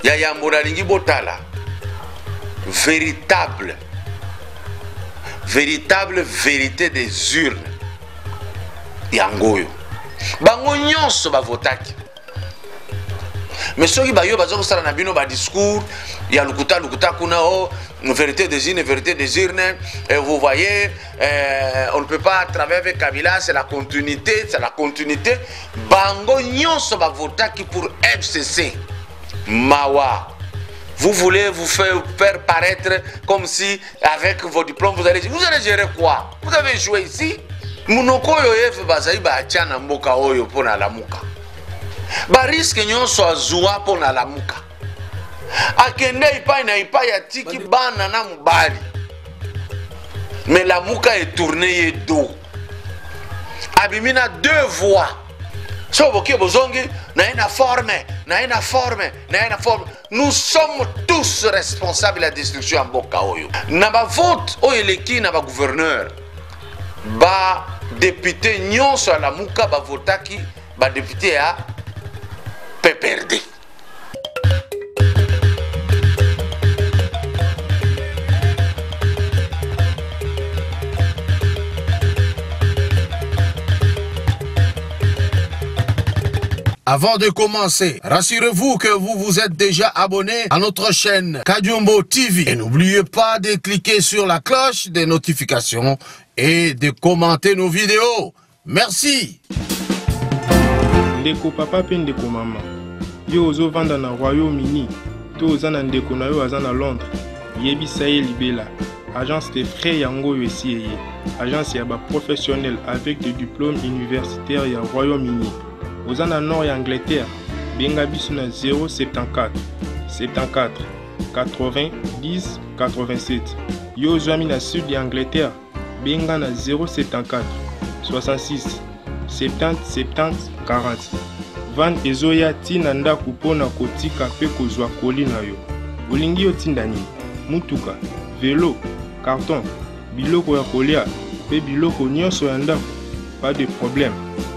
ya yambo na lingi botala véritable vérité des urnes yangoyo bango nyonso bavotaki. Mais soki bayo baza kosala na bino ba discours ya lukuta kuna vérité des urnes, et vous voyez on ne peut pas travailler avec Kabila, c'est la continuité, bango nyonso bavotaki pour FCC mawa. Vous voulez vous faire paraître comme si avec vos diplômes vous allez gérer quoi? Vous avez joué ici. Munoko yo yef bazai ba achana mboka oyo pona lamuka. Ba risque nyonso azua pona lamuka. Akende ipai ya tiki bana na mubali. Mais lamuka est tourné dos. Abimina deux voix. So boki bozongi na ina forme. Nous sommes tous responsables de la destruction en mboka oyo. Na ba vote oyo eleki na ba gouverneur. Ba député nyonso à la muka ba votaki ba député à PPRD. Avant de commencer, rassurez-vous que vous vous êtes déjà abonné à notre chaîne Kadiombo TV. Et n'oubliez pas de cliquer sur la cloche des notifications et de commenter nos vidéos. Merci. Ndeko papa pe ndeko mama. Yo ozo vanda na Royaume-Uni. To oza na ndeko na yo aza na Londres. Yebisa ye libela. Agence de frais yango yo esi eye. Agence ya ba professionnel avec des diplômes universitaires ya Royaume-Uni. Oza na nord ya Angleterre. Benga biso na 074 74 80 10 87. Yo ozwami na sud ya Angleterre. Benga na 074 66 70 70 40. Van ezoya tina ndaku pona kotika pe kozwa koli na yo. Olingi yo tinda nini? Mutuka, vélo, carton, biloko ya kolia pe biloko nyonso ya ndaku. Pas de problème.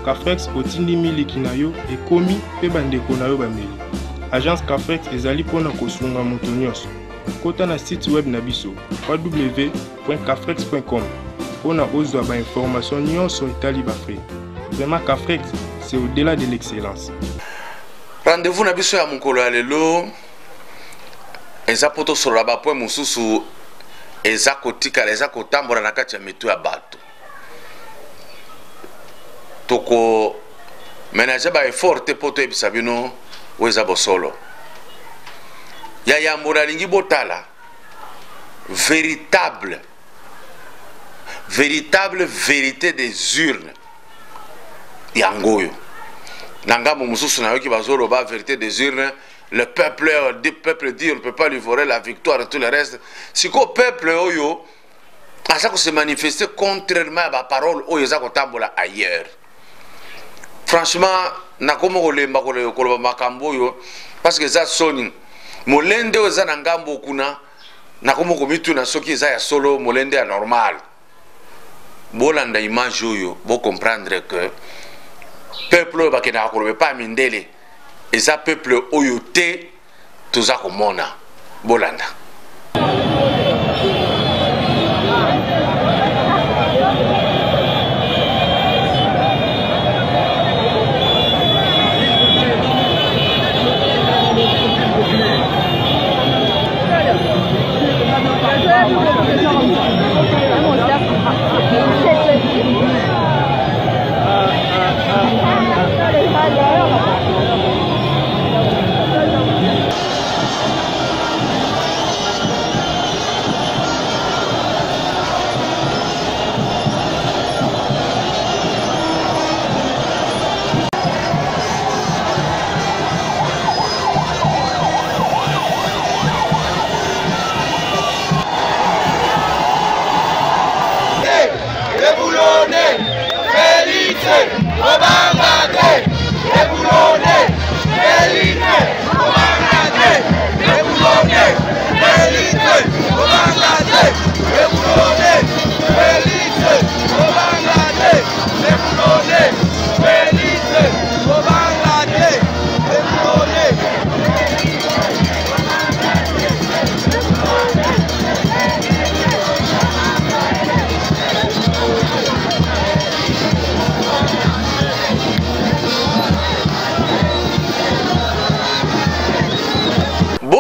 Cafrex otindi miliki na yo ekomi pe bandeko na yo bameli. Agence Cafrex ezali pona kosunga moto nyonso. Kota na site web na biso www.cafrex.com pona ozwa ba information nyonso etali ba frais. Vraiment Cafrex, c'est au-delà de l'excellence. Rendez-vous na biso ya mukolo ya lelo eza poto solo ba point mususu eza kotika eza kotambola na kati ya mitu ya bato. Toko ménager ba effort te poto ebisa bino weza bosolo. Ya yambura lingi botala véritable vérité des urnes yangoyo. Nangamo mususu na yoki bazolo ba vérité des urnes. Le peuple dit on ne peut pas lui voler la victoire et tout le reste. Si ko peuple oyo asa ko se manifester contrairement à la parole oyo za ko tambola ailleurs. Franchement, nakomo kolemba koloba makambo yo parce que za soni molende oza na ngambo kuna nakomo komitu na soki eza ya solo molende ya normal. Bolanda image oyo bo comprendre que peuple ba kena kolobe pa mindele eza peuple oyo te toza komona bolanda.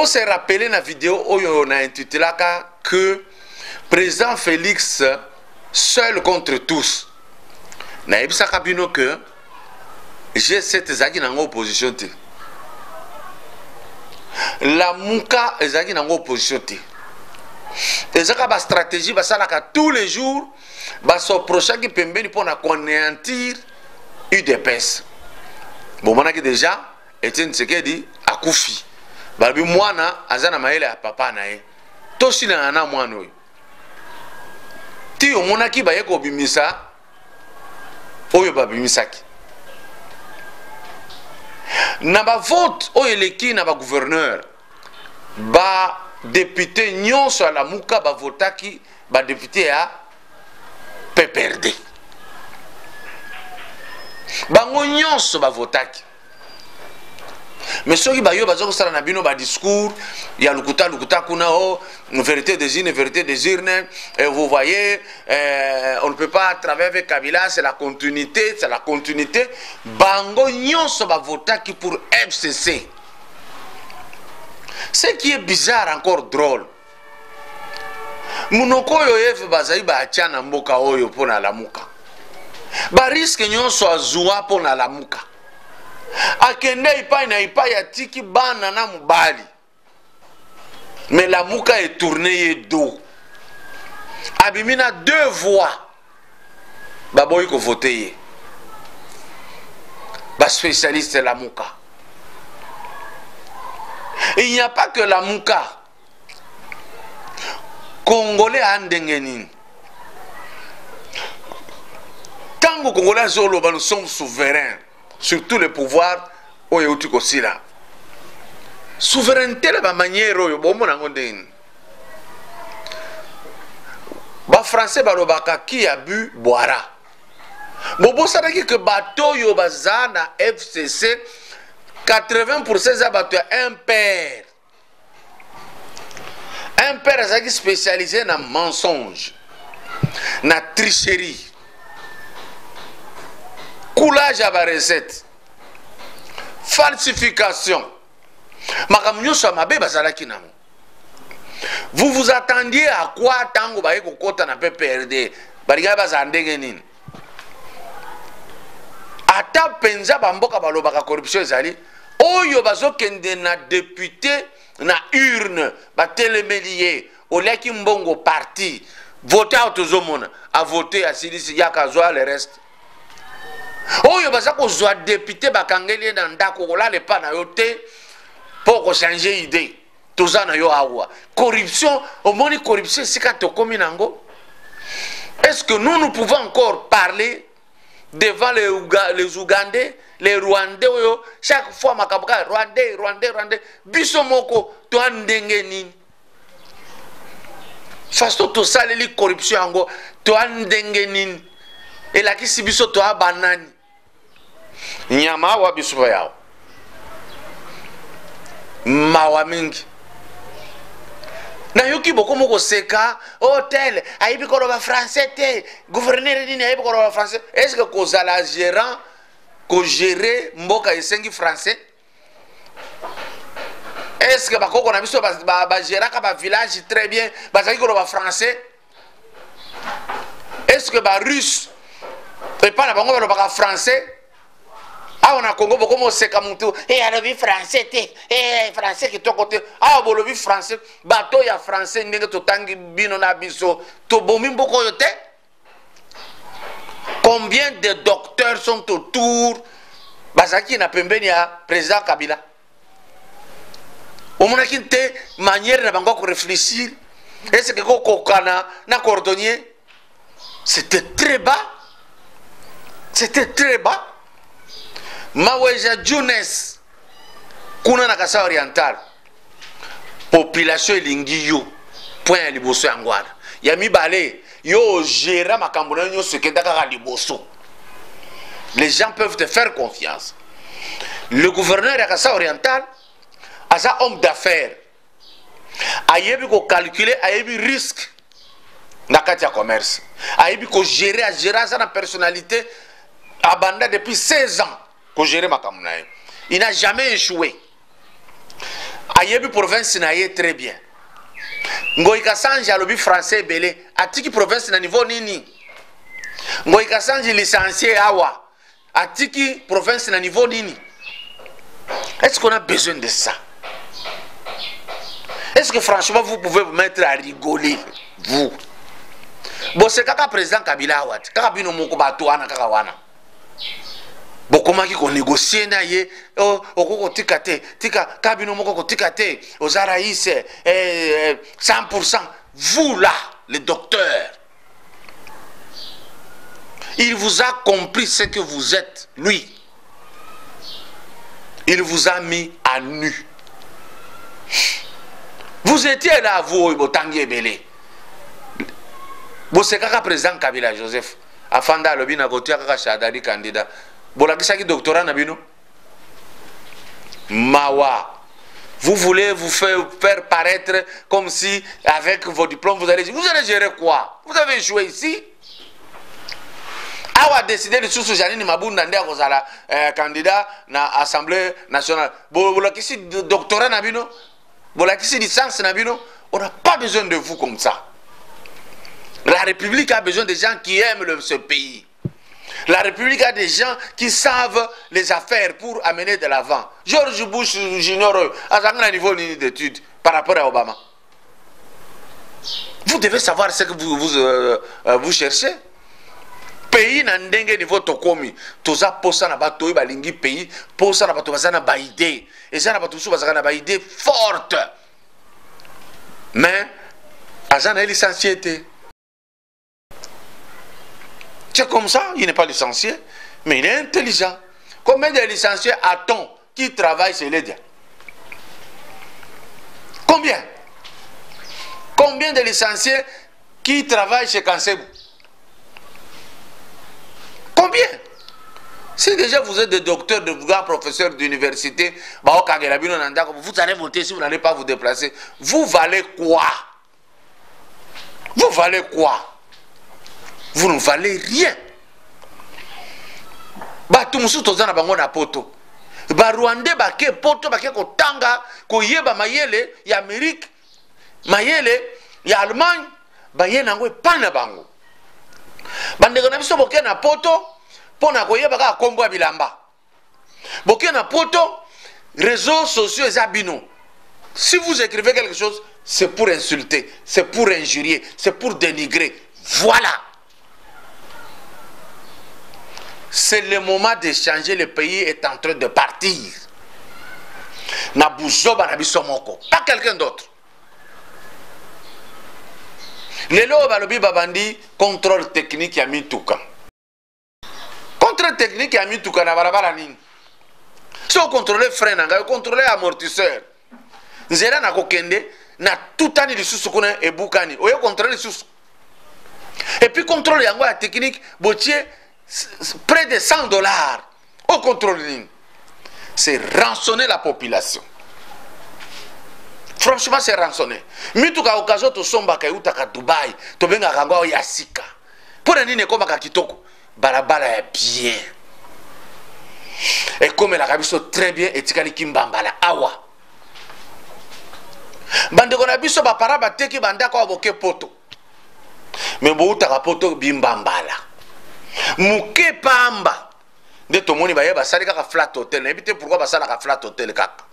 faut se rappeler la vidéo où on a intitulé que président Félix seul contre tous. Na ebisa kabino que G7 ezaki na opposition te. La Muka ezaki na opposition te. Ezaka ba stratégie basalaka tous les jours ba s'approcher qui pembeni pour anéantir UDPS. Bon manaki déjà Etienne Tshisekedi akufi. Babi mwana azana maele ya papa na ye. Toshi na na mwana oyo. Ti omonaki ba yeko bimisa oyo babimisaki. Na ba vote oyo eleki na ba gouverneur ba député nyonso la Muka ba votaki ba député ya PPRD. Bango nyonso ba votaki. Mais ceux qui bayo bazo sala na bino ba discours ya lukuta kuna o vérité des urnes et vous voyez on ne peut pas travailler avec Kabila, c'est la continuité bango nyonso ba votaki pour FCC. Ce qui est bizarre, encore drôle, munoko yo eve bazai ba achana mboka oyo pona la Muka ba risque nyonso azua pona la Muka akende ipai ya tiki bana na mubali, mais la Muka est tournée dos abimina 2 voix baboyi ko voter ba spécialiste la Muka. Il n'y a pas que la Muka. Congolais a ndengenin. Tant que Congolais nous sommes souverains sur tous les pouvoirs, oyeuti aussi là. Souveraineté la manière oyo bomo nango ndeni. Ba français balobaka qui a bu boira. Bobo sadaki que bateau yo bazana FCC 80% za bateau un père. Un père est spécialisé dans le mensonge, dans la tricherie, coulage à la recette, falsification. Vous vous attendiez à quoi tant que vous avez un PPRD? Ata penza bamboka balobaka corruption ezali oyo bazokende na député na urne batelemelier oliaki mbongo parti voter autozomona a voter à silisi yakazwa le reste oyo bazako zwa député bakangeli na ndako kolale pa na yote pour changer idée tozana yo awa corruption omoni corruption sika tokomi nango. Est-ce que nous pouvons encore parler devant les Ougandais, les Rwandais, chaque fois makabuka Rwandais, bisomoko to andengeni. Fasto to saleli corruption ango to andengeni. Et la kisi biso to abanani. Nyama wa biso yao. Mawa mingi. Na yoki boko moko seka hôtel aibi ko ba français te gouverneur ni aibi ko ba français. Est-ce que kozala gérant ko gérer mboka esengi français? Est-ce que bakoko na biso ba gérer ka ba village très bien ba zaki ko ba français? Est-ce que ba russe et pas na bango ba français? Ah, on a Congo beaucoup de seka mutu et a le français te et français qui to côté ah bo le français bateau ya français ndenge to tangi bino na biso to bomi mboko yote. Combien de docteurs sont autour bazaki na pembeni ya président Kabila? Au mona kinte manière na bango ko réfléchir est-ce que ko kokana na cordonnier c'était très bas. Maweja Jones kuna na Kasa Oriental population elingi yo point liboso ya ngwana ya mibale yo gera makambo na nyo sekenda kaka liboso. Les gens peuvent te faire confiance. Le gouverneur ya Kasa Oriental asa homme d'affaires ayebi ko calculer ayebi risque na kati ya commerce ayebi ko gérer sa na personnalité abanda depuis 16 ans. Il n'a jamais échoué. ayebi province na ye très bien. Ngoi Kasanji alobi français belé, atiki province na niveau nini? Ngoi Kasanji licencié awa, atiki province na niveau nini? Est-ce qu'on a besoin de ça? Est-ce que franchement vous pouvez vous mettre à rigoler, vous? Bon, c'est kaka président Kabila wat, kaka bino moko bato wana kaka wana. Bon, comment qu'on négocie na ye, okoko tikate, tika kabino moko tikate, aux araïs 100%. Vous là, le docteur, il vous a compris ce que vous êtes, lui. Il vous a mis à nu. Vous étiez là, vous, Botangi Belé. Vous c'est kaka président Kabila Joseph. Afanda lobi na kotia kaka Shadari candidat. Bolakisa ki doctorat nabino. Mawa. Vous voulez vous faire paraître comme si avec vos diplômes vous allez gérer quoi? Vous avez échoué ici. Awa décidé de sous Janine Mabunda ndia kozala candidat na Assemblée nationale. Bolakisi doctorat nabino. Bolakisi licence nabino. On n'a pas besoin de vous comme ça. La République a besoin de gens qui aiment ce pays. La République a des gens qui savent les affaires pour amener de l'avant. George Bush Jr. a un niveau d'études par rapport à Obama. Vous devez savoir ce que vous cherchez. Pays n'andenge niveau tokomi. Toza posa na bato balingi pays. Posa na bato bazana ba idée. Et ça na bato sou bazana ba idée forte. Mais azana est licencié. C'est comme ça, il n'est pas licencié, mais il est intelligent. Combien de licenciés a-t-on qui travaillent chez l'Édia? Combien? Combien de licenciés qui travaillent chez Kansebou? Combien? Si déjà vous êtes des docteurs, de grands professeurs d'université, vous allez voter si vous n'allez pas vous déplacer. Vous valez quoi? Vous valez quoi? Vous ne valez rien. Batu musu tozana bango na poto. Ba Rwandais bake poto bake kotanga ko yeba mayele ya Amérique, mayele ya Allemagne, ba yena ngo pana bango. Bandeko na biso boke na poto pona ko yeba ka kombo ya bilamba. Boke na poto réseaux sociaux ezabino. Si vous écrivez quelque chose, c'est pour insulter, c'est pour injurier, c'est pour dénigrer. Voilà. C'est le moment de changer. Le pays est en train de partir. Nabuzoba Nabisomoko. Pas quelqu'un d'autre. Lelo Balobi Babandi, contrôle technique ya Mituka. Contrôle technique ya Mituka na barabara nini. Si on contrôle frein, on contrôle amortisseur. Nzela na kokende na tutani lisusu kuna ebukani. Oyo contrôle lisusu. Et puis contrôle yango ya technique botier près de $100 au contrôle. C'est rançonner la population. Franchement, c'est rançonner. Mituka okazo to somba ka utaka Dubai, to benga kangwa yasika. Pour nini koma ka kitoko, barabara ya bien. Et comme la kabiso très bien etikali kimbambala awa. Bande kona biso ba para ba teki banda ko aboke poto. Mais bo utaka poto bimbambala. Muke pamba de tomoni ba yeba sali kaka flat hotel. N'habite pourquoi ba sala ka flat hotel kaka.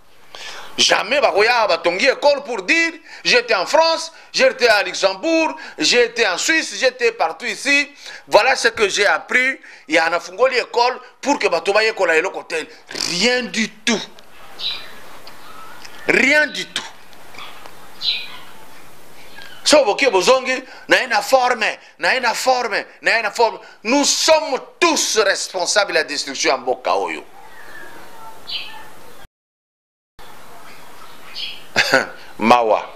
Jamais bakoya batongi école pour dire j'étais en France, j'étais à Luxembourg, j'étais en Suisse, j'étais partout ici. Voilà ce que j'ai appris. Il y a un fungoli école pour que batoba école à l'hôtel. Rien du tout. Rien du tout. Nous sommes tous responsables de la destruction en Bokaoyo. Mawa.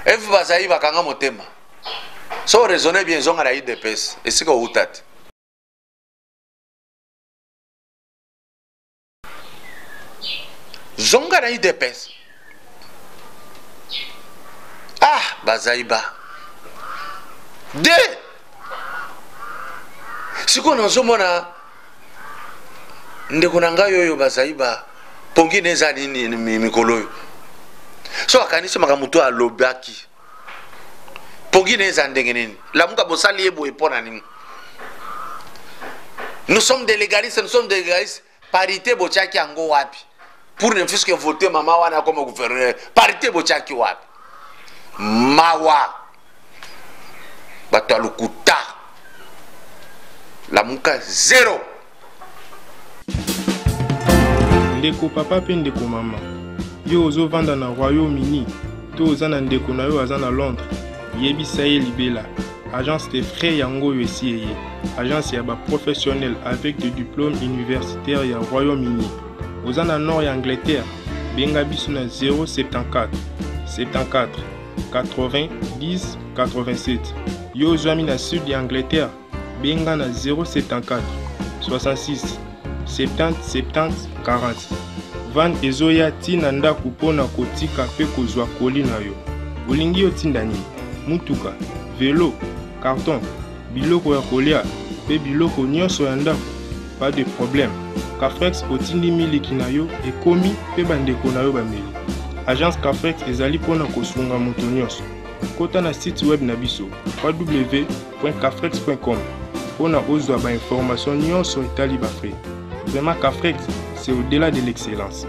Et vous avez bakanga motema. So raisonnez bien zonga la IDPS. Et c'est que vous êtes. Zonga la IDPS. Ah, Bazaïba. Deux. Si qu'on en somona, ndekunanga yoyo Bazaïba, pongi neza nini mikolo so akanisi makamuto alobaki pongi neza ndenge nini la muka bosali ebo epona nini. Nous sommes des légalistes, parité bochaki ango wapi pour ne fût-ce que voter maman wana comme gouverneur, parité bochaki wapi mawa bato alukuta la muka zéro. Ndeko papa pe ndeko mama yo ozo vanda na Royaume-Uni to oza na ndeko na yo aza na Londres yebisa ye libela agence de frais yango yo esi eye agence ya ba professionnel avec des diplômes universitaires ya Royaume-Uni. Oza na nord ya Angleterre benga biso na 074 74 80 10 87. Yo ozwami na sud ya Angleterre benga na 074 66 70 70 40. Van ezoya tina ndako mpona kotika pe kozwa koli na yo. Olingi otinda nini? Mutuka, vélo, carton, biloko ya kolia pe biloko nyonso ya ndako. Pas de problème. Cafrex otindi miliki na yo ekomi pe bandeko na yo bameli. Agence Cafrex ezali mpona kosunga moto nyonso. Kota na site web na biso www.cafrex.com mpona ozwa ba information nyonso etali ba frais. Vraiment Cafrex, c'est au-delà de l'excellence.